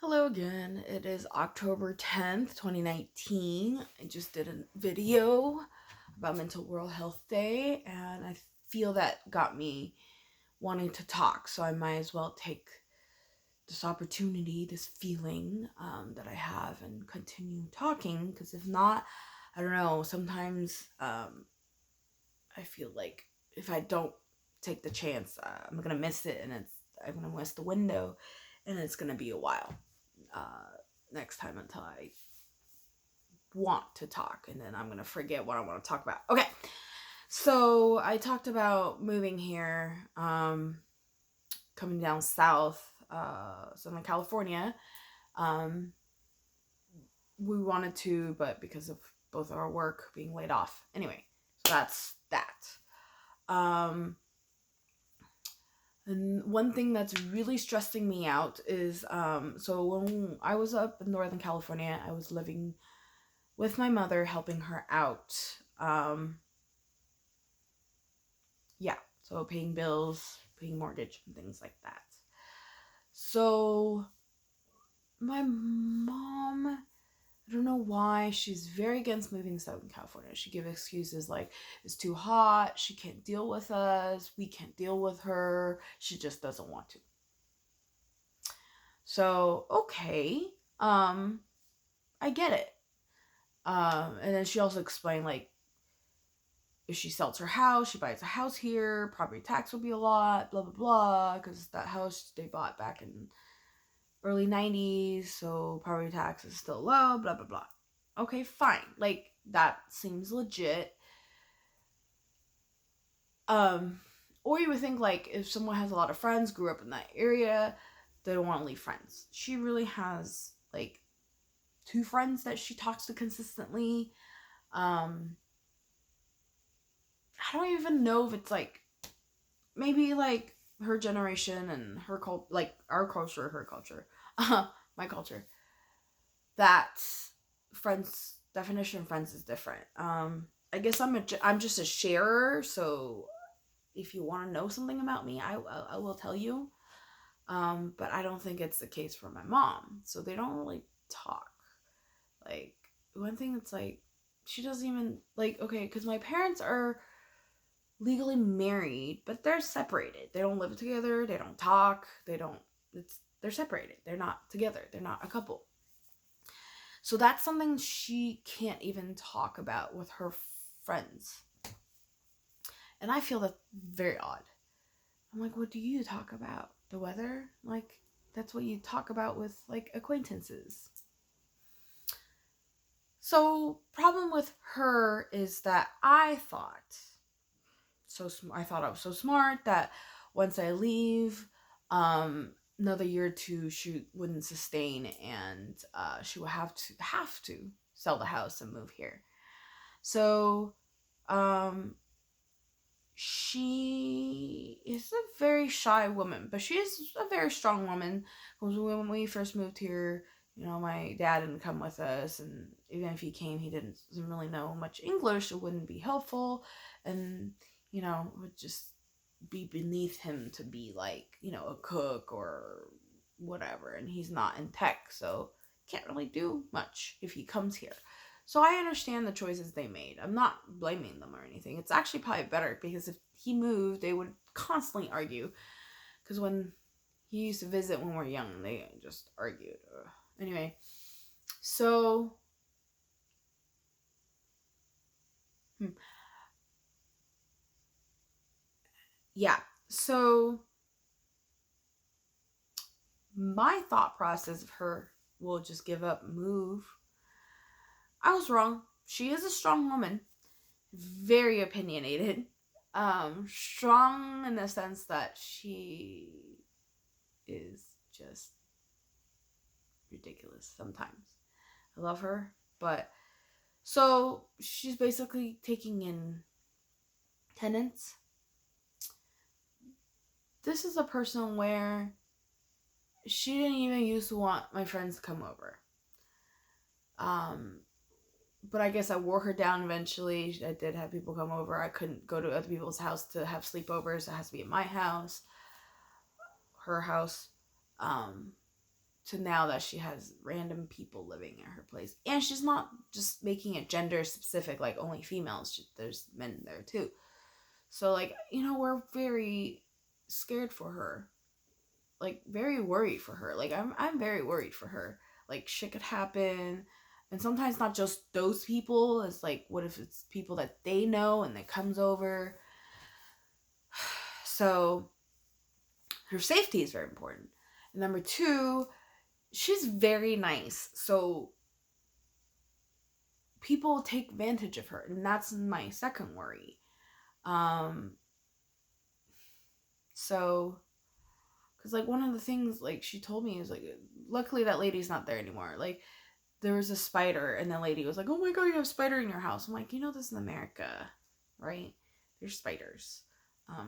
Hello again. It is October 10th, 2019. I just did a video about Mental World Health Day, and I feel that got me wanting to talk, so I might as well take this opportunity, this feeling that I have, and continue talking, because if not, I don't know, sometimes I feel like if I don't take the chance, I'm going to miss it, and I'm going to miss the window, and it's going to be a while. Next time until I want to talk, and then I'm gonna forget what I want to talk about. Okay, so I talked about moving here, coming down south, Southern California. We wanted to, but because of both our work being laid off. Anyway, so that's that. And one thing that's really stressing me out is, so when I was up in Northern California, I was living with my mother, helping her out. Yeah, so paying bills, paying mortgage, and things like that. So my mom, I don't know why, she's very against moving to Southern California. She gives excuses like it's too hot, she can't deal with us, we can't deal with her, she just doesn't want to. So, okay, I get it. And then she also explained, like, if she sells her house, she buys a house here, property tax will be a lot, blah, blah, blah, because that house they bought back in early 90s, so property tax is still low, blah, blah, blah. Okay, fine. Like, that seems legit. Or you would think, like, if someone has a lot of friends, grew up in that area, they don't want to leave friends. She really has, like, 2 friends that she talks to consistently. I don't even know if it's, like, maybe, like, her generation and her culture, like, our culture, her culture, my culture, that friends, definition of friends is different. I guess I'm just a sharer, so if you want to know something about me, I will tell you. But I don't think it's the case for my mom, so they don't really talk. Like, one thing that's like, she doesn't even, like, okay, because my parents are legally married, but they're separated. They don't live together, they don't talk, they're separated. They're not together. They're not a couple. So that's something she can't even talk about with her friends. And I feel that very odd. I'm like, what do you talk about? The weather? Like, that's what you talk about with, like, acquaintances. So, problem with her is that I thought I was so smart that once I leave, another year or two, she wouldn't sustain, and she would have to sell the house and move here. So, she is a very shy woman, but she is a very strong woman. Because when we first moved here, my dad didn't come with us, and even if he came, he doesn't really know much English. It wouldn't be helpful, and it would just be beneath him to be like, a cook or whatever, and he's not in tech, so can't really do much if he comes here. So I understand the choices they made. I'm not blaming them or anything. It's actually probably better, because if he moved, they would constantly argue. Because when he used to visit when we were young, they just argued. Anyway, so yeah. So my thought process of her will just give up, move. I was wrong. She is a strong woman, very opinionated. Strong in the sense that she is just ridiculous sometimes. I love her, but so she's basically taking in tenants. This is a person where she didn't even used to want my friends to come over. But I guess I wore her down eventually. I did have people come over. I couldn't go to other people's house to have sleepovers. It has to be at my house, her house, to now that she has random people living at her place. And she's not just making it gender specific, like only females. There's men there too. So, like, we're very scared for her. Like, very worried for her. Like, I'm very worried for her. Like, shit could happen. And sometimes not just those people. It's like, what if it's people that they know and that comes over? So, her safety is very important. And number 2, she's very nice. So, people take advantage of her. And that's my second worry. So, because, like, one of the things, like, she told me is, like, luckily that lady's not there anymore. Like, there was a spider, and the lady was like, oh my god, you have a spider in your house. I'm like, this is America, right? There's spiders.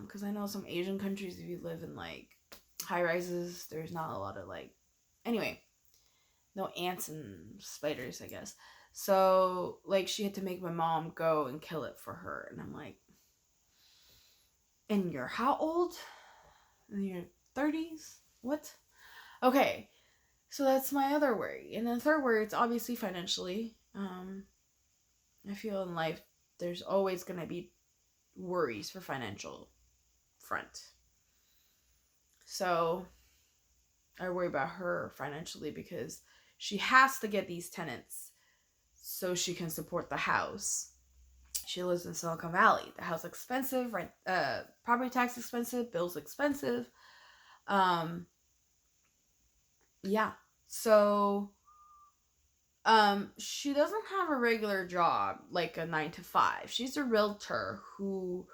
Because I know some Asian countries, if you live in, like, high-rises, there's not a lot of, like, anyway, no ants and spiders, I guess. So, like, she had to make my mom go and kill it for her, and I'm like, and you're how old? In your 30s? What? Okay, so that's my other worry. And the third worry, it's obviously financially. I feel in life there's always going to be worries for financial front. So I worry about her financially because she has to get these tenants so she can support the house. She lives in Silicon Valley. The house expensive, right? Property tax expensive, bills expensive. Yeah. So, she doesn't have a regular job, like a 9 to 5. She's a realtor who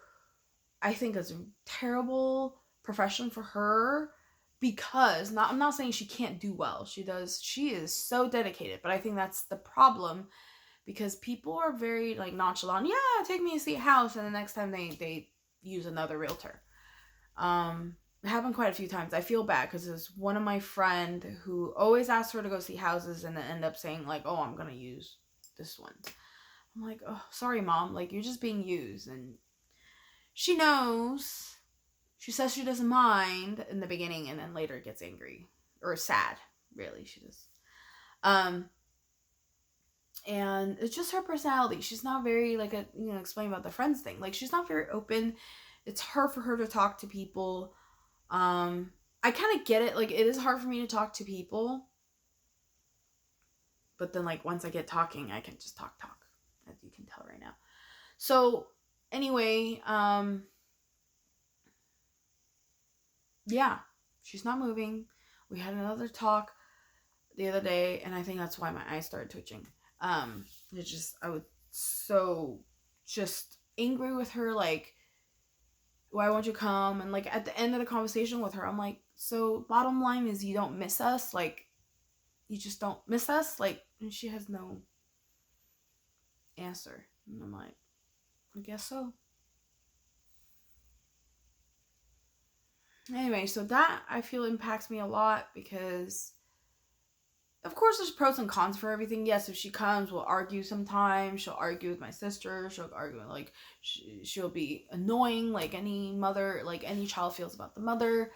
I think is a terrible profession for her because, I'm not saying she can't do well. She does. She is so dedicated, but I think that's the problem because people are very, like, nonchalant. Yeah, take me to see a house, and the next time they use another realtor. It happened quite a few times. I feel bad because there's one of my friend who always asks her to go see houses and then end up saying, like, oh, I'm gonna use this one. I'm like, oh, sorry, mom. Like, you're just being used. And she knows. She says she doesn't mind in the beginning, and then later gets angry or sad. Really, she does. And it's just her personality. She's not very, like, explain about the friends thing. Like, she's not very open. It's hard for her to talk to people. I kind of get it. Like, it is hard for me to talk to people. But then, like, once I get talking, I can just talk, as you can tell right now. So, anyway, yeah, she's not moving. We had another talk the other day, and I think that's why my eyes started twitching. I was so just angry with her, like, why won't you come? And, like, at the end of the conversation with her, I'm like, so bottom line is you don't miss us? Like, you just don't miss us? Like, and she has no answer. And I'm like, I guess so. Anyway, so that I feel impacts me a lot because, of course, there's pros and cons for everything. Yes, if she comes, we'll argue sometimes. She'll argue with my sister. She'll argue, like, she'll be annoying, like any mother, like any child feels about the mother.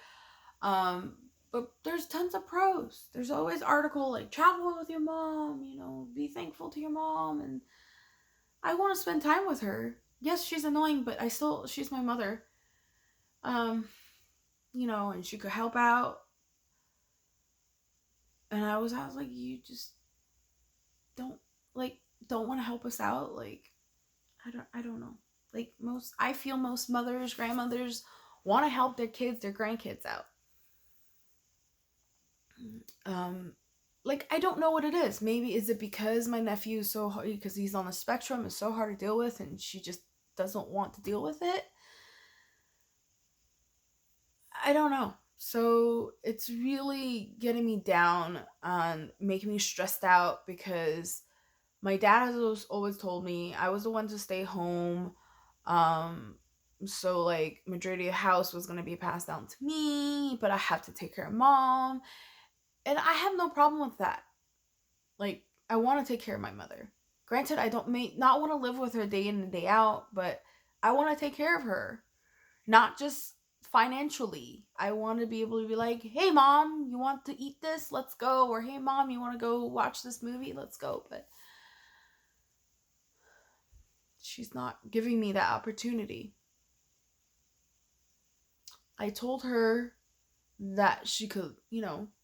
But there's tons of pros. There's always article, like, travel with your mom, be thankful to your mom. And I want to spend time with her. Yes, she's annoying, but she's my mother. And she could help out. And I was like, you just don't want to help us out. Like, I don't know. Like, I feel most mothers, grandmothers want to help their kids, their grandkids out. Like, I don't know what it is. Maybe is it because my nephew is so hard, because he's on the spectrum, it's so hard to deal with, and she just doesn't want to deal with it. I don't know. So it's really getting me down and making me stressed out because my dad has always told me I was the one to stay home. So, like, majority of the house was going to be passed down to me, but I have to take care of mom. And I have no problem with that. Like, I want to take care of my mother. Granted, I may not want to live with her day in and day out, but I want to take care of her. Not just financially. I want to be able to be like, hey mom, you want to eat this? Let's go. Or hey mom, you want to go watch this movie? Let's go. But she's not giving me that opportunity. I told her that she could,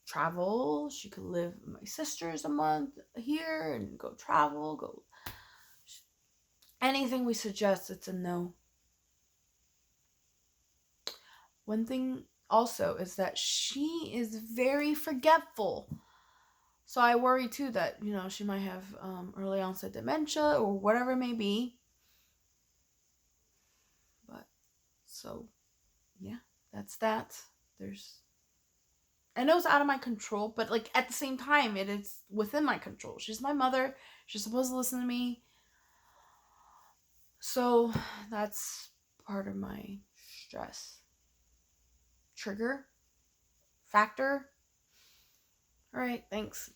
travel. She could live with my sisters a month here and go travel, go. Anything we suggest, it's a no. One thing also is that she is very forgetful. So I worry too that, she might have early onset dementia or whatever it may be. But, so, yeah, that's that. I know it's out of my control, but like at the same time, it is within my control. She's my mother. She's supposed to listen to me. So that's part of my stress trigger factor. All right, thanks.